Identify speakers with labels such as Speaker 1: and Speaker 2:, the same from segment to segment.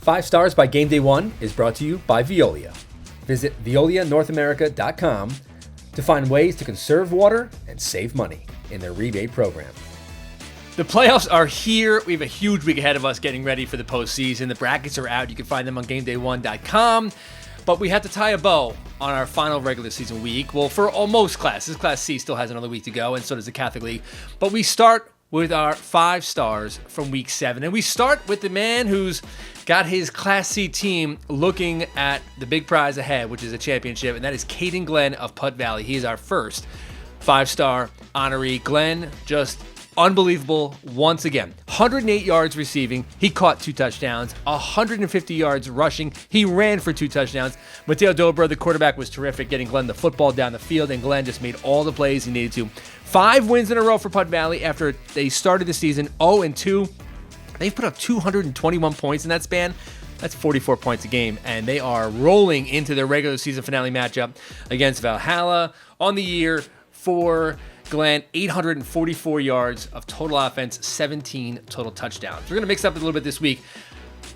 Speaker 1: 5 Stars by GameDay 1 is brought to you by Veolia. Visit veolianorthamerica.com to find ways to conserve water and save money in their rebate program.
Speaker 2: The playoffs are here. We have a huge week ahead of us getting ready for the postseason. The brackets are out. You can find them on GameDay1.com. But we have to tie a bow on our final regular season week. Well, for most classes, Class C still has another week to go, and so does the Catholic League. But we start with our 5 stars from week 7. And we start with the man who's got his Class C team looking at the big prize ahead, which is a championship, and that is Caden Glenn of Putt Valley. He is our first 5-star honoree. Glenn, just unbelievable once again. 108 yards receiving. He caught 2 touchdowns. 150 yards rushing. He ran for 2 touchdowns. Mateo Dobra, the quarterback, was terrific, getting Glenn the football down the field, and Glenn just made all the plays he needed to. 5 wins in a row for Putt Valley after they started the season 0-2. They've put up 221 points in that span. That's 44 points a game, and they are rolling into their regular season finale matchup against Valhalla. On the year for Glenn, 844 yards of total offense, 17 total touchdowns. We're going to mix up a little bit this week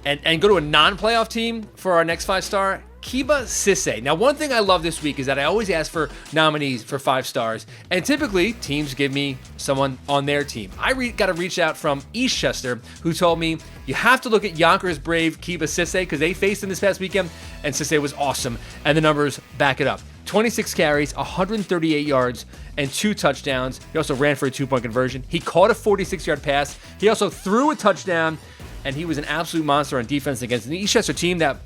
Speaker 2: and go to a non-playoff team for our next 5-star, Kiba Sisse. Now, one thing I love this week is that I always ask for nominees for 5 stars, and typically teams give me someone on their team. I got a reach out from Eastchester, who told me you have to look at Yonkers Brave Kiba Sisse because they faced him this past weekend, and Sisse was awesome, and the numbers back it up. 26 carries, 138 yards, and 2 touchdowns. He also ran for a 2-point conversion. He caught a 46-yard pass. He also threw a touchdown, and he was an absolute monster on defense against an Eastchester team that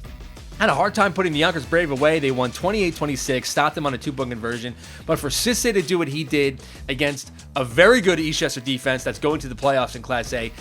Speaker 2: had a hard time putting the Yonkers Brave away. They won 28-26, stopped them on a 2-point conversion. But for Sisse to do what he did against a very good Eastchester defense that's going to the playoffs in Class A,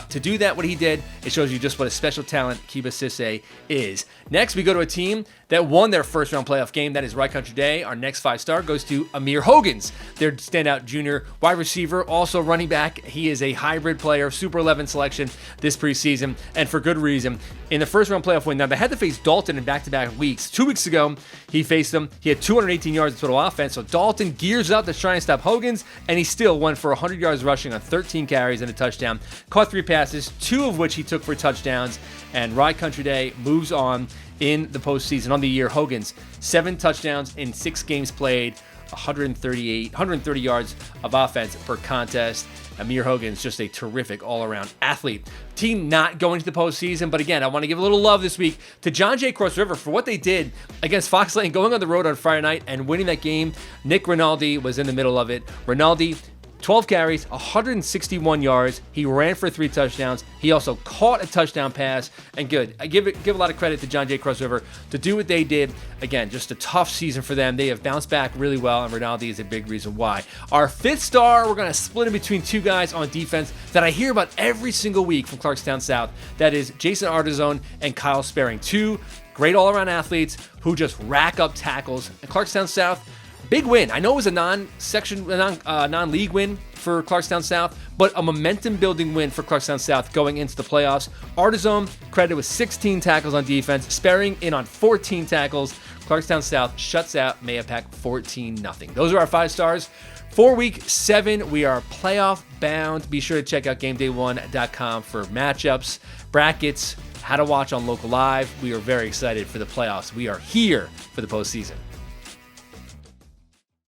Speaker 2: to do that, what he did, it shows you just what a special talent Kiba Sisse is. Next, we go to a team that won their first-round playoff game. That is Right Country Day. Our next 5-star goes to Amir Hogans, their standout junior wide receiver, also running back. He is a hybrid player, Super 11 selection this preseason, and for good reason. In the first-round playoff win, now they had to face Dalton in back-to-back weeks. 2 weeks ago, he faced them. He had 218 yards of total offense, so Dalton gears up to try and stop Hogans, and he still went for 100 yards rushing on 13 carries and a touchdown. Caught 3 passes, 2 of which he took for touchdowns, and Right Country Day moves on in the postseason. On the year, Hogans, 7 touchdowns in 6 games played, 130 yards of offense per contest. Amir Hogans, just a terrific all-around athlete. Team not going to the postseason, but again, I want to give a little love this week to John Jay Cross River for what they did against Fox Lane, going on the road on Friday night and winning that game. Nick Rinaldi was in the middle of it. Rinaldi, 12 carries, 161 yards. He ran for 3 touchdowns. He also caught a touchdown pass. And good. I give a lot of credit to John Jay Cross River to do what they did. Again, just a tough season for them. They have bounced back really well, and Rinaldi is a big reason why. Our 5th star, we're going to split in between 2 guys on defense that I hear about every single week from Clarkstown South. That is Jason Artizone and Kyle Sparing. 2 great all-around athletes who just rack up tackles. And Clarkstown South, big win. I know it was a non-league win for Clarkstown South, but a momentum-building win for Clarkstown South going into the playoffs. Artizone credited with 16 tackles on defense, Sparing in on 14 tackles. Clarkstown South shuts out Mayapack 14-0. Those are our 5 stars. For week 7, we are playoff bound. Be sure to check out GameDay1.com for matchups, brackets, how to watch on Local Live. We are very excited for the playoffs. We are here for the postseason.